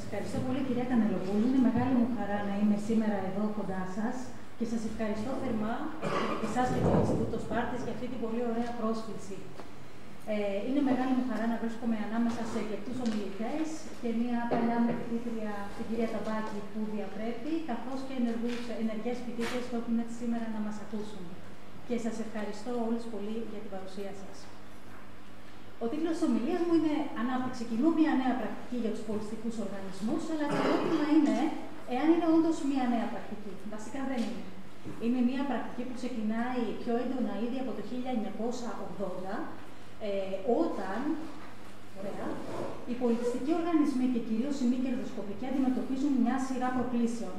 ευχαριστώ πολύ, κυρία Κανελοπούλου. Είναι μεγάλη μου χαρά να είμαι σήμερα εδώ κοντά σας και σας ευχαριστώ θερμά εσάς και το Ινστιτούτο Σπάρτης για αυτή την πολύ ωραία πρόσκληση. Είναι μεγάλη μου χαρά να βρίσκομαι ανάμεσα σε εκλεκτούς ομιλητές και μια παλιά μου φοιτήτρια, την κυρία Ταμπάκη, που διαπρέπει, καθώς και ενεργές φοιτήτες που έχουν έτσι σήμερα να μας ακούσουν. Και σας ευχαριστώ όλους πολύ για την παρουσία σας. Ο τίτλος της ομιλίας μου είναι «Ανάπτυξη κοινού, μια νέα πρακτική για τους πολιτιστικούς οργανισμούς», αλλά το ερώτημα είναι εάν είναι όντως μια νέα πρακτική. Βασικά δεν είναι. Είναι μια πρακτική που ξεκινάει πιο έντονα ήδη από το 1980, όταν οι πολιτιστικοί οργανισμοί και κυρίως οι μη κερδοσκοπικοί αντιμετωπίζουν μια σειρά προκλήσεων.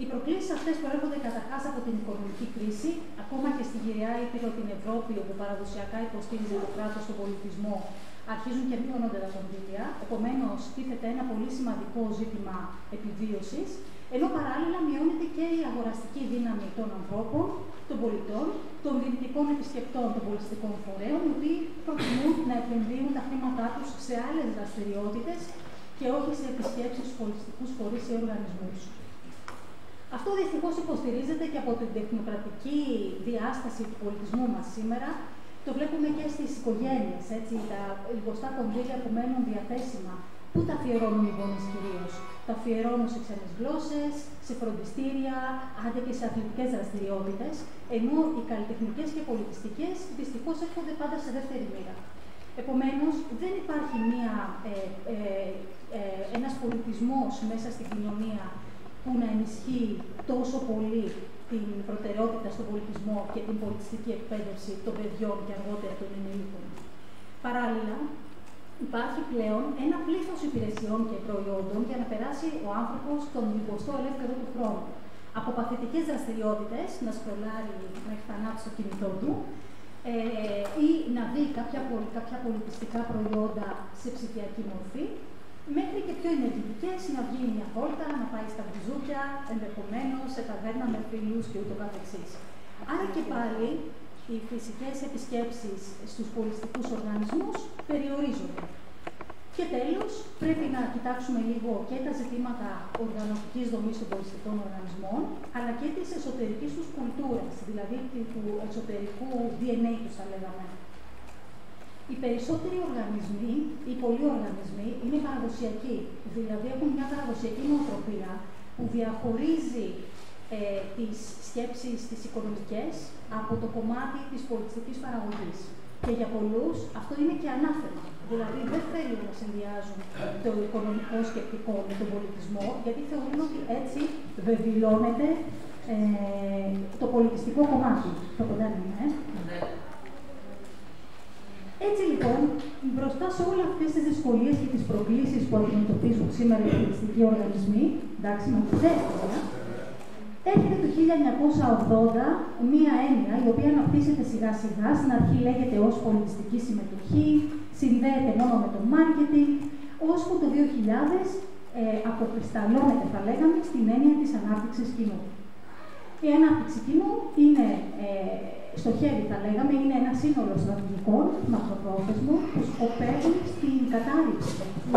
Οι προκλήσεις αυτές προέρχονται καταρχάς από την οικονομική κρίση, ακόμα και στη γυραιά ήπειρο την Ευρώπη, όπου παραδοσιακά υποστήριζε το κράτος στον πολιτισμό, αρχίζουν και μειώνονται τα κονδύλια. Επομένως, τίθεται ένα πολύ σημαντικό ζήτημα επιβίωσης, ενώ παράλληλα μειώνεται και η αγοραστική δύναμη των ανθρώπων, των πολιτών, των δυνητικών επισκεπτών των πολιτιστικών φορέων, οι οποίοι προτιμούν να επενδύουν τα χρήματά τους σε άλλες δραστηριότητες και όχι σε επισκέψεις στους πολιτιστικούς φορείς ή οργανισμούς. Αυτό δυστυχώς υποστηρίζεται και από την τεχνοκρατική διάσταση του πολιτισμού μας σήμερα. Το βλέπουμε και στις οικογένειες, έτσι, τα λιγοστά κονδύλια που μένουν διαθέσιμα. Πού τα αφιερώνουν οι γονείς κυρίως? Τα αφιερώνουν σε ξένες γλώσσες, σε φροντιστήρια, άντε και σε αθλητικές δραστηριότητες, ενώ οι καλλιτεχνικές και πολιτιστικές δυστυχώς έρχονται πάντα σε δεύτερη μοίρα. Επομένως, δεν υπάρχει ένας πολιτισμός μέσα στην κοινωνία που να ενισχύει τόσο πολύ την προτεραιότητα στον πολιτισμό και την πολιτιστική εκπαίδευση των παιδιών και αργότερα των ενηλίκων. Παράλληλα, υπάρχει πλέον ένα πλήθος υπηρεσιών και προϊόντων για να περάσει ο άνθρωπος τον λιγοστό ελεύθερο του χρόνου. Από παθητικές δραστηριότητες, να σκρολάρει μέχρι θανάτου στο κινητό του, ή να δει κάποια πολιτιστικά προϊόντα σε ψηφιακή μορφή, μέχρι και πιο ενεργητικές, να βγει μια βόλτα, να πάει στα μπουζούκια, ενδεχομένως σε ταβέρνα με φίλους και ούτω καθεξής. Άρα και πάλι οι φυσικές επισκέψεις στους πολιτιστικούς οργανισμούς περιορίζονται. Και τέλος, πρέπει να κοιτάξουμε λίγο και τα ζητήματα οργανωτικής δομής των πολιτιστικών οργανισμών, αλλά και της εσωτερικής τους κουλτούρας, δηλαδή του εσωτερικού DNA τους, θα λέγαμε. Οι περισσότεροι οργανισμοί, οι πολλοί οργανισμοί, είναι παραδοσιακοί. Δηλαδή έχουν μια παραδοσιακή νοοτροπία που διαχωρίζει τις σκέψεις τις οικονομικές από το κομμάτι της πολιτιστικής παραγωγής. Και για πολλούς αυτό είναι και ανάθεμα. Δηλαδή δεν θέλουν να συνδυάζουν το οικονομικό σκεπτικό με τον πολιτισμό, γιατί θεωρούν ότι έτσι βεβηλώνεται το πολιτιστικό κομμάτι. Το κοντάρι, Έτσι λοιπόν, μπροστά σε όλες αυτές τις δυσκολίες και τις προκλήσεις που αντιμετωπίζουν σήμερα οι πολιτιστικοί οργανισμοί, εντάξει, με τη δεύτερη, έρχεται το 1980 μία έννοια η οποία αναπτύσσεται σιγά σιγά, στην αρχή λέγεται ως πολιτιστική συμμετοχή, συνδέεται μόνο με το marketing, ώσπου το 2000 αποκρισταλώνεται, θα λέγαμε, στην έννοια της ανάπτυξης κοινού. Η ανάπτυξη κοινού είναι, στοχεύει, θα λέγαμε, είναι ένα σύνολο στρατηγικών, μακροπρόθεσμων, που σκοπεύουν στην κατάληψη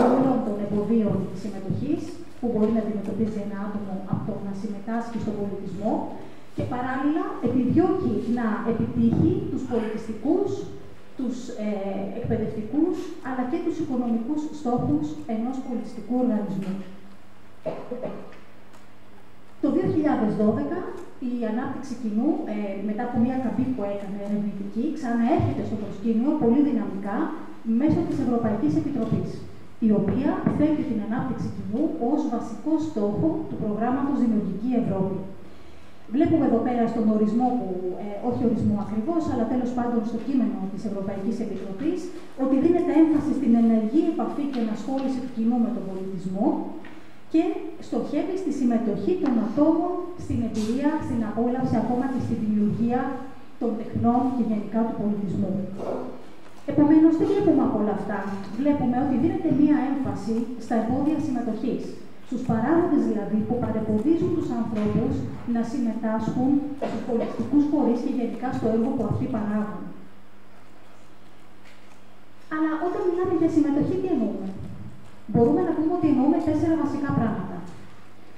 όλων των εμποδίων της συμμετοχής, που μπορεί να αντιμετωπίσει ένα άτομο από το να συμμετάσχει στον πολιτισμό και παράλληλα επιδιώκει να επιτύχει τους πολιτιστικούς, τους εκπαιδευτικούς, αλλά και τους οικονομικούς στόχους ενός πολιτιστικού οργανισμού. Το 2012 η ανάπτυξη κοινού, μετά από μια καμπή που έκανε ερευνητική, ξαναέρχεται στο προσκήνιο πολύ δυναμικά μέσω της Ευρωπαϊκής Επιτροπής, η οποία θέτει την ανάπτυξη κοινού ως βασικό στόχο του προγράμματος Δημιουργική Ευρώπη. Βλέπουμε εδώ πέρα στον ορισμό, όχι ορισμό ακριβώς, αλλά τέλος πάντων στο κείμενο της Ευρωπαϊκής Επιτροπής, ότι δίνεται έμφαση στην ενεργή επαφή και ενασχόληση του κοινού με τον πολιτισμό και στοχεύει στη συμμετοχή των ατόμων στην εμπειρία, στην απόλαυση, ακόμα και στη δημιουργία των τεχνών και γενικά του πολιτισμού. Επομένως, τι βλέπουμε από όλα αυτά? Βλέπουμε ότι δίνεται μία έμφαση στα εμπόδια συμμετοχής. Στους παράγοντες δηλαδή που παρεμποδίζουν τους ανθρώπους να συμμετάσχουν στους πολιτιστικούς φορείς και γενικά στο έργο που αυτοί παράγουν. Αλλά όταν μιλάμε για συμμετοχή, τι εννοούμε? Μπορούμε να πούμε ότι εννοούμε 4 βασικά πράγματα.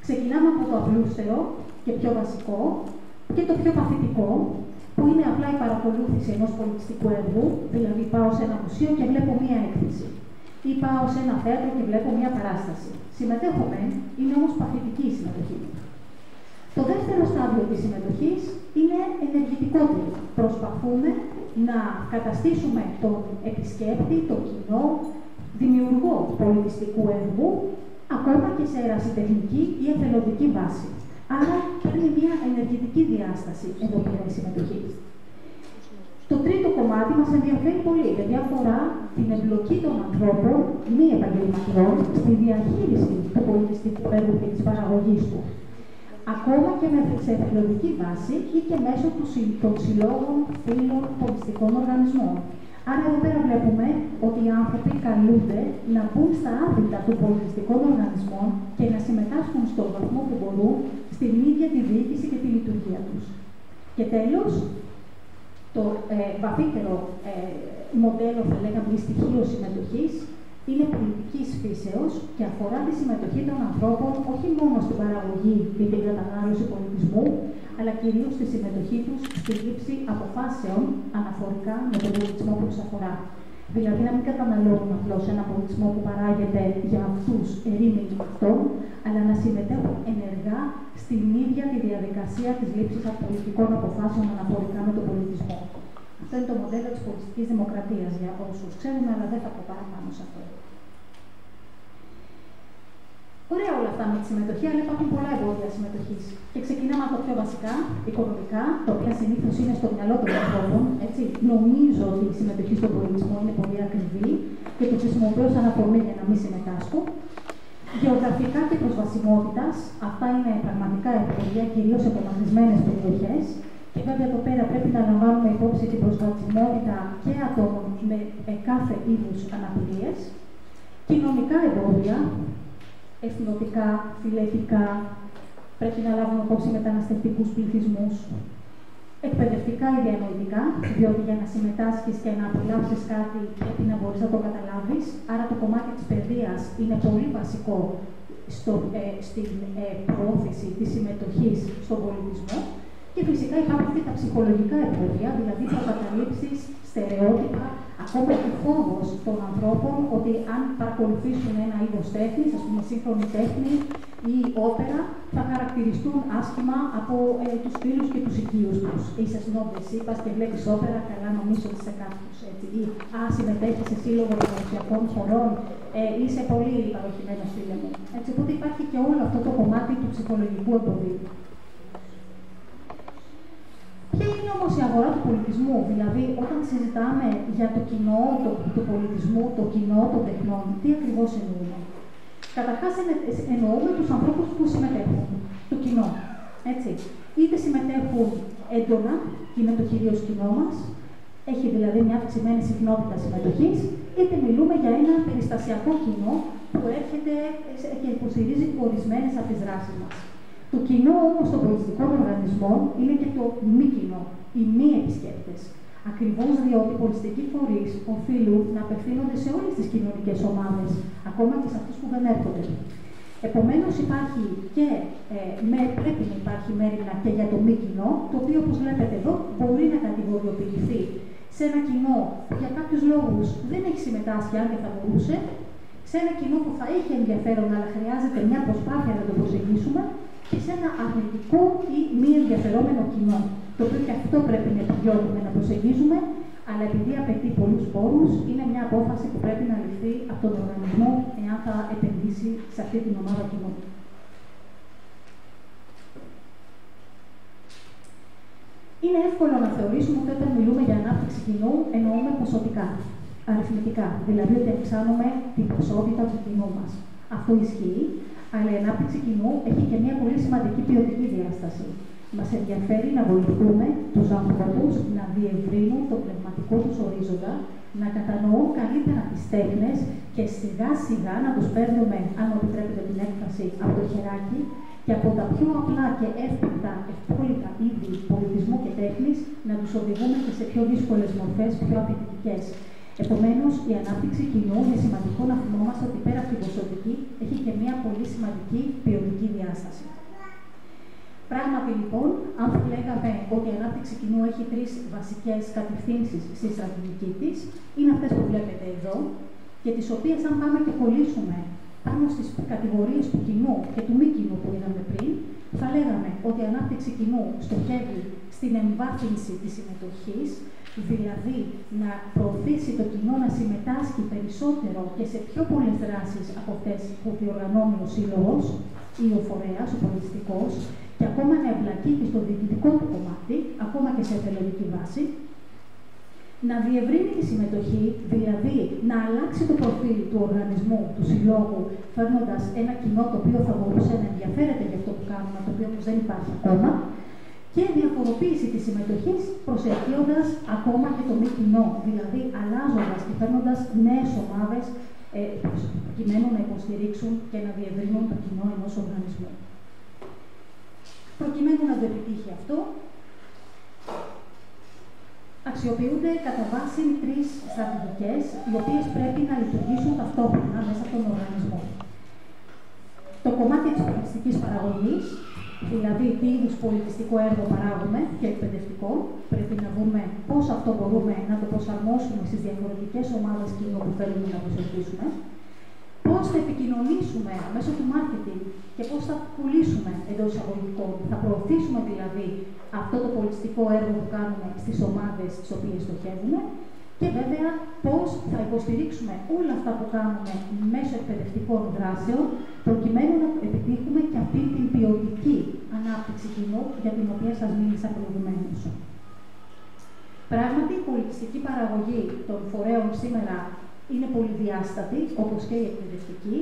Ξεκινάμε από το απλούστερο και πιο βασικό και το πιο παθητικό, που είναι απλά η παρακολούθηση ενός πολιτιστικού έργου, δηλαδή πάω σε ένα μουσείο και βλέπω μία έκθεση. Ή πάω σε ένα θέατρο και βλέπω μία παράσταση. Συμμετέχω μεν, είναι όμως παθητική η συμμετοχή. Το δεύτερο στάδιο της συμμετοχής είναι ενεργητικότερη. Προσπαθούμε να καταστήσουμε τον επισκέπτη, το κοινό, δημιουργό πολιτιστικού έργου, ακόμα και σε ερασιτεχνική ή εθελοντική βάση. Άρα παίρνει μια ενεργητική διάσταση εδώ πέρα η συμμετοχή. Το τρίτο κομμάτι μας ενδιαφέρει πολύ, γιατί αφορά την εμπλοκή των ανθρώπων, μη επαγγελματιών, στη διαχείριση του πολιτιστικού έργου και της παραγωγής του. Ακόμα και σε εθελοντική βάση ή και μέσω των συλλόγων, φίλων, πολιτιστικών οργανισμών. Άρα, εδώ πέρα βλέπουμε ότι οι άνθρωποι καλούνται να μπουν στα άδυτα των πολιτιστικών οργανισμών και να συμμετάσχουν στον βαθμό που μπορούν στην ίδια τη διοίκηση και τη λειτουργία τους. Και τέλος, το βαθύτερο μοντέλο, θα λέγαμε, ή στοιχείο συμμετοχής είναι πολιτικής φύσεως και αφορά τη συμμετοχή των ανθρώπων όχι μόνο στην παραγωγή ή την κατανάλωση πολιτισμού, αλλά κυρίως τη συμμετοχή τους στη λήψη αποφάσεων αναφορικά με τον πολιτισμό που τους αφορά. Δηλαδή, να μην καταναλώνουν απλώς ένα πολιτισμό που παράγεται για αυτούς ερήμην αυτών, αλλά να συμμετέχουν ενεργά στην ίδια τη διαδικασία της λήψης πολιτικών αποφάσεων αναφορικά με τον πολιτισμό. Αυτό είναι το μοντέλο της πολιτιστικής δημοκρατίας για όσους ξέρουμε, αλλά δεν θα πω παραπάνω σε αυτό. Ωραία όλα αυτά με τη συμμετοχή, αλλά υπάρχουν πολλά εμπόδια συμμετοχής. Και ξεκινάμε από το πιο βασικά, οικονομικά, τα οποία συνήθως είναι στο μυαλό των ανθρώπων. Έτσι. Νομίζω ότι η συμμετοχή στον πολιτισμό είναι πολύ ακριβή και το χρησιμοποιώ σαν αφορμή για να μην συμμετάσχω. Γεωγραφικά και προσβασιμότητας, αυτά είναι πραγματικά εμπόδια, κυρίως σε απομακρυσμένες περιοχές. Και βέβαια εδώ πέρα πρέπει να λαμβάνουμε υπόψη την προσβασιμότητα και ατόμων με κάθε είδους αναπηρίες. Κοινωνικά εμπόδια, εθνοτικά, φιλετικά, πρέπει να λάβουμε υπόψη μεταναστευτικούς πληθυσμούς. Εκπαιδευτικά ή διανοητικά, διότι για να συμμετάσχεις και να απολαύσεις κάτι πρέπει να μπορείς να το καταλάβεις. Άρα το κομμάτι της παιδείας είναι πολύ βασικό στην προώθηση της συμμετοχής στον πολιτισμό. Και φυσικά υπάρχουν και τα ψυχολογικά εμπόδια, δηλαδή προκαταλήψεις, στερεότυπα, ακόμα και φόβος των ανθρώπων ότι αν παρακολουθήσουν ένα είδος τέχνης, ας πούμε σύγχρονη τέχνη ή όπερα, θα χαρακτηριστούν άσχημα από τους φίλους και τους οικείους τους. Είσαι σνόμπ, εσύ πας και βλέπεις όπερα, καλά νομίζω ότι είσαι κάποιος. Ή συμμετέχεις σε σύλλογο παραδοσιακών χωρών, είσαι πολύ παροχημένος φίλε μου. Έτσι, οπότε υπάρχει και όλο αυτό το κομμάτι του ψυχολογικού εμποδίου. Ποια είναι όμως η αγορά του πολιτισμού, δηλαδή όταν συζητάμε για το κοινό του πολιτισμού, το κοινό των τεχνών, τι ακριβώς εννοούμε? Καταρχάς εννοούμε τους ανθρώπους που συμμετέχουν, το κοινό. Έτσι. Είτε συμμετέχουν έντονα, και είναι το κυρίως κοινό μας, έχει δηλαδή μια αυξημένη συχνότητα συμμετοχής, είτε μιλούμε για ένα περιστασιακό κοινό που έρχεται και υποστηρίζει ορισμένες από τις δράσεις μας. Το κοινό όμως των πολιτιστικών οργανισμών είναι και το μη κοινό, οι μη επισκέπτες. Ακριβώς διότι οι πολιτιστικοί φορείς οφείλουν να απευθύνονται σε όλες τις κοινωνικές ομάδες, ακόμα και σε αυτούς που δεν έρχονται. Επομένως, υπάρχει και πρέπει να υπάρχει μέρημνα και για το μη κοινό, το οποίο, όπως βλέπετε εδώ, μπορεί να κατηγοριοποιηθεί σε ένα κοινό που για κάποιους λόγους δεν έχει συμμετάσχει, αν και θα μπορούσε, σε ένα κοινό που θα έχει ενδιαφέρον, αλλά χρειάζεται μια προσπάθεια να το προσεγγίσουμε, και σε ένα αρνητικό ή μη ενδιαφερόμενο κοινό, το οποίο και αυτό πρέπει να επιδιώκουμε να προσεγγίζουμε, αλλά επειδή απαιτεί πολλούς πόρους, είναι μια απόφαση που πρέπει να ληφθεί από τον οργανισμό, εάν θα επενδύσει σε αυτή την ομάδα κοινού. Είναι εύκολο να θεωρήσουμε ότι όταν μιλούμε για ανάπτυξη κοινού, εννοούμε ποσοτικά, αριθμητικά, δηλαδή ότι αυξάνουμε την ποσότητα του κοινού μας. Αυτό ισχύει, αλλά η ανάπτυξη κοινού έχει και μια πολύ σημαντική ποιοτική διάσταση. Μας ενδιαφέρει να βοηθούμε τους ανθρώπους να διευρύνουν το πνευματικό τους ορίζοντα, να κατανοούν καλύτερα τις τέχνες και σιγά σιγά να τους παίρνουμε, αν μου επιτρέπετε την έκφραση, από το χεράκι και από τα πιο απλά και ευπόλυτα είδη πολιτισμού και τέχνης να τους οδηγούμε και σε πιο δύσκολες μορφές, πιο απαιτητικές. Επομένως, η ανάπτυξη κοινού είναι σημαντικό να θυμόμαστε ότι πέρα από την ποσοτική έχει και μια πολύ σημαντική ποιοτική διάσταση. Πράγματι, λοιπόν, αν λέγαμε ότι η ανάπτυξη κοινού έχει τρεις βασικές κατευθύνσεις στη στρατηγική της, είναι αυτές που βλέπετε εδώ, και τις οποίες, αν πάμε και κολλήσουμε πάνω στις κατηγορίες του κοινού και του μη κοινού που είδαμε πριν, θα λέγαμε ότι η ανάπτυξη κοινού στοχεύει στην εμβάθυνση της συμμετοχής, δηλαδή να προωθήσει το κοινό να συμμετάσχει περισσότερο και σε πιο πολλές δράσεις από αυτές που διοργανώνει ο σύλλογος ή ο φορέας, ο πολιτιστικός, και ακόμα να εμπλακεί και στο διοικητικό του κομμάτι, ακόμα και σε εθελοντική βάση, να διευρύνει τη συμμετοχή, δηλαδή να αλλάξει το προφίλ του οργανισμού, του συλλόγου, φέρνοντας ένα κοινό το οποίο θα μπορούσε να ενδιαφέρεται για αυτό που κάνουμε, το οποίο όμως δεν υπάρχει ακόμα, και διαφοροποίηση της συμμετοχής, προσελκύοντας ακόμα και το μη κοινό, δηλαδή αλλάζοντας και φέρνοντας νέες ομάδες προκειμένου να υποστηρίξουν και να διευρύνουν το κοινό ενός οργανισμού. Προκειμένου να το επιτύχει αυτό, αξιοποιούνται κατά βάση τρεις στρατηγικές, οι οποίες πρέπει να λειτουργήσουν ταυτόχρονα μέσα από τον οργανισμό. Το κομμάτι της πολιτιστικής παραγωγής, δηλαδή τι είδους πολιτιστικό έργο παράγουμε και εκπαιδευτικό, πρέπει να δούμε πώς αυτό μπορούμε να το προσαρμόσουμε στις διαφορετικές ομάδες κοινού που θέλουμε να προσελκύσουμε, πώς θα επικοινωνήσουμε μέσω του marketing και πώς θα πουλήσουμε εντός εισαγωγικών, θα προωθήσουμε δηλαδή αυτό το πολιτιστικό έργο που κάνουμε στις ομάδες τις οποίες στοχεύουμε, και βέβαια πώς θα υποστηρίξουμε όλα αυτά που κάνουμε μέσω εκπαιδευτικών δράσεων, προκειμένου να επιτύχουμε και αυτή την ποιοτική ανάπτυξη κοινού για την οποία σας μίλησα προηγουμένως. Πράγματι, η πολιτιστική παραγωγή των φορέων σήμερα είναι πολυδιάστατη, όπως και η εκπαιδευτική.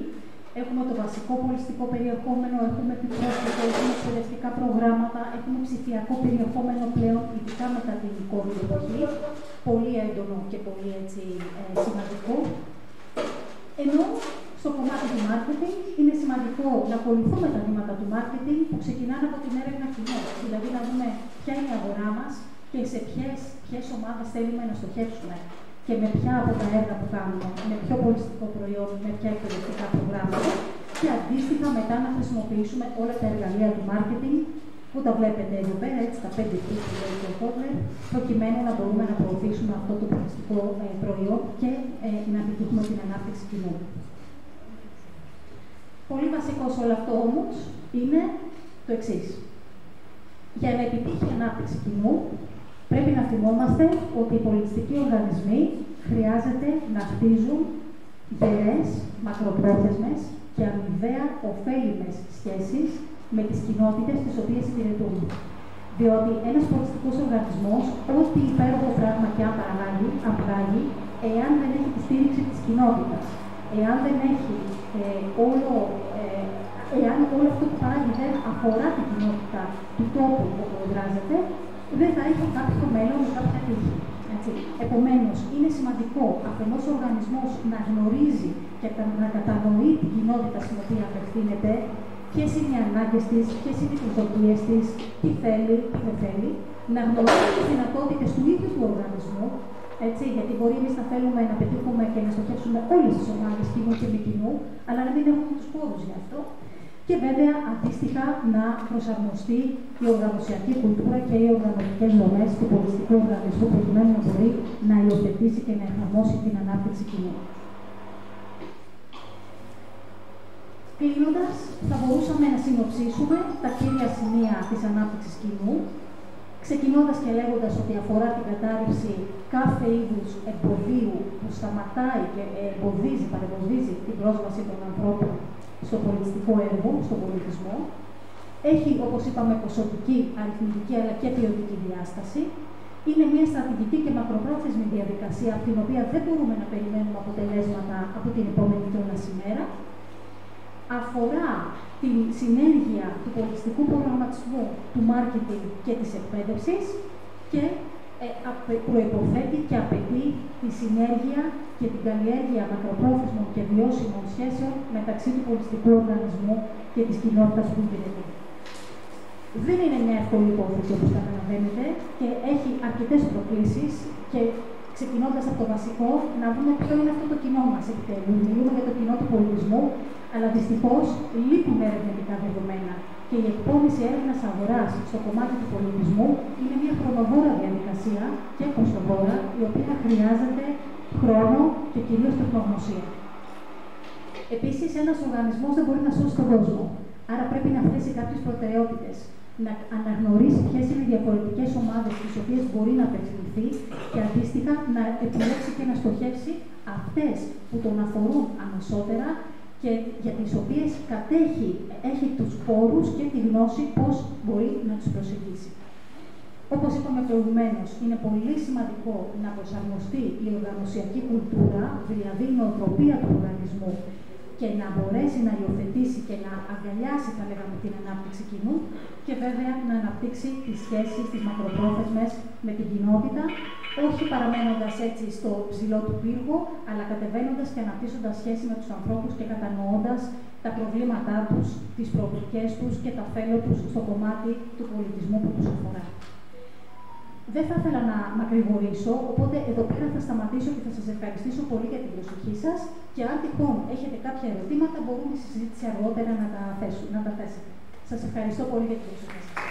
Έχουμε το βασικό πολιτιστικό περιεχόμενο, έχουμε επιπρόσθετο, έχουμε εκπαιδευτικά προγράμματα, έχουμε ψηφιακό περιεχόμενο πλέον, ειδικά μετά την COVID εποχή, πολύ έντονο και πολύ σημαντικό. Ενώ στο κομμάτι του marketing είναι σημαντικό να ακολουθούμε τα βήματα του marketing που ξεκινάνε από την έρευνα κοινού. Δηλαδή να δούμε ποια είναι η αγορά μας και σε ποιες ομάδες θέλουμε να στοχεύσουμε και με ποια από τα έργα που κάνουμε, με ποιο πολιτιστικό προϊόν, με ποια εκπαιδευτικά προγράμματα, και αντίστοιχα μετά να χρησιμοποιήσουμε όλα τα εργαλεία του marketing που τα βλέπετε εδώ πέρα, έτσι τα 5 tips που λέει ο Kotler, προκειμένου να μπορούμε να προωθήσουμε αυτό το πολιτιστικό προϊόν και να επιτύχουμε την ανάπτυξη κοινού. Πολύ βασικό σε όλο αυτό όμως είναι το εξής. Για να επιτύχει η ανάπτυξη κοινού, πρέπει να θυμόμαστε ότι οι πολιτιστικοί οργανισμοί χρειάζεται να χτίζουν γερές, μακροπρόθεσμες και αμοιβαία ωφέλιμες σχέσεις με τις κοινότητες τις οποίες υπηρετούν. Διότι ένας πολιτιστικός οργανισμός, ό,τι υπέροχο πράγμα και αν παράγει, εάν δεν έχει τη στήριξη της κοινότητας, εάν όλο αυτό που παράγει δεν αφορά την κοινότητα του τόπου όπου εργάζεται, δεν θα έχει κάποιο μέλλον ή κάποια τύχη. Επομένως, είναι σημαντικό αφενός ο οργανισμός να γνωρίζει και να κατανοεί την κοινότητα στην οποία απευθύνεται, ποιες είναι οι ανάγκες της, ποιες είναι οι προσδοκίες της, τι θέλει, τι δεν θέλει, να γνωρίζει τις δυνατότητες του ίδιου του οργανισμού, γιατί μπορεί εμείς να θέλουμε να πετύχουμε και να στοχεύσουμε όλες τις ομάδες κοινού και μη κοινού, αλλά να μην έχουμε τους πόρους γι' αυτό. Και βέβαια, αντίστοιχα, να προσαρμοστεί η οργανωσιακή κουλτούρα και οι οργανωτικές δομές του πολιτιστικού οργανισμού, προκειμένου να μπορεί να υιοθετήσει και να εφαρμόσει την ανάπτυξη κοινού. Κλείνοντας, θα μπορούσαμε να συνοψίσουμε τα κύρια σημεία της ανάπτυξης κοινού, ξεκινώντας και λέγοντας ότι αφορά την κατάρριψη κάθε είδους εμποδίου που σταματάει και παρεμποδίζει την πρόσβαση των ανθρώπων στο πολιτιστικό έργο, στον πολιτισμό. Έχει, όπως είπαμε, ποσοτική, αριθμητική αλλά και ποιοτική διάσταση. Είναι μια στρατηγική και μακροπρόθεσμη διαδικασία, από την οποία δεν μπορούμε να περιμένουμε αποτελέσματα από την επόμενη κιόλας ημέρα. Αφορά την συνέργεια του πολιτιστικού προγραμματισμού, του marketing και της εκπαίδευσης και προϋποθέτει και απαιτεί τη συνέργεια και την καλλιέργεια μακροπρόθεσμων και βιώσιμων σχέσεων μεταξύ του πολιτιστικού οργανισμού και της κοινότητας που υπηρετεί. Δεν είναι μια εύκολη υπόθεση, όπως καταλαβαίνετε, και έχει αρκετές προκλήσεις και ξεκινώντας από το βασικό, να δούμε ποιο είναι αυτό το κοινό μας επιτέλους. Μιλούμε για το κοινό του πολιτισμού, αλλά δυστυχώς λείπουν ερευνητικά δεδομένα. Και η εκπόνηση έρευνας αγοράς στο κομμάτι του πολιτισμού είναι μια χρονοβόρα διαδικασία και κοστοβόρα, η οποία χρειάζεται χρόνο και κυρίως τεχνογνωσία. Επίσης, ένας οργανισμός δεν μπορεί να σώσει τον κόσμο. Άρα πρέπει να θέσει κάποιες προτεραιότητες, να αναγνωρίσει ποιες είναι οι διαφορετικές ομάδες τις οποίες μπορεί να απευθυνθεί και αντίστοιχα να επιλέξει και να στοχεύσει αυτές που τον αφορούν αμεσότερα και για τις οποίες έχει τους πόρους και τη γνώση πώς μπορεί να τους προσεγγίσει. Όπως είπαμε προηγουμένως, είναι πολύ σημαντικό να προσαρμοστεί η οργανωσιακή κουλτούρα, δηλαδή η νοοτροπία του οργανισμού, και να μπορέσει να υιοθετήσει και να αγκαλιάσει, θα λέγαμε, την ανάπτυξη κοινού και βέβαια να αναπτύξει τις σχέσεις, τις μακροπρόθεσμες με την κοινότητα, όχι παραμένοντας έτσι στο ψηλό του πύργου, αλλά κατεβαίνοντας και αναπτύσσοντας σχέση με τους ανθρώπους και κατανοώντας τα προβλήματά τους, τις προοπτικές τους και τα θέλω τους στο κομμάτι του πολιτισμού που τους αφορά. Δεν θα ήθελα να μακρηγορήσω, οπότε εδώ πέρα θα σταματήσω και θα σας ευχαριστήσω πολύ για την προσοχή σας και αν τυχόν έχετε κάποια ερωτήματα μπορούμε στη συζήτηση αργότερα να τα θέσετε. Σας ευχαριστώ πολύ για την προσοχή σας.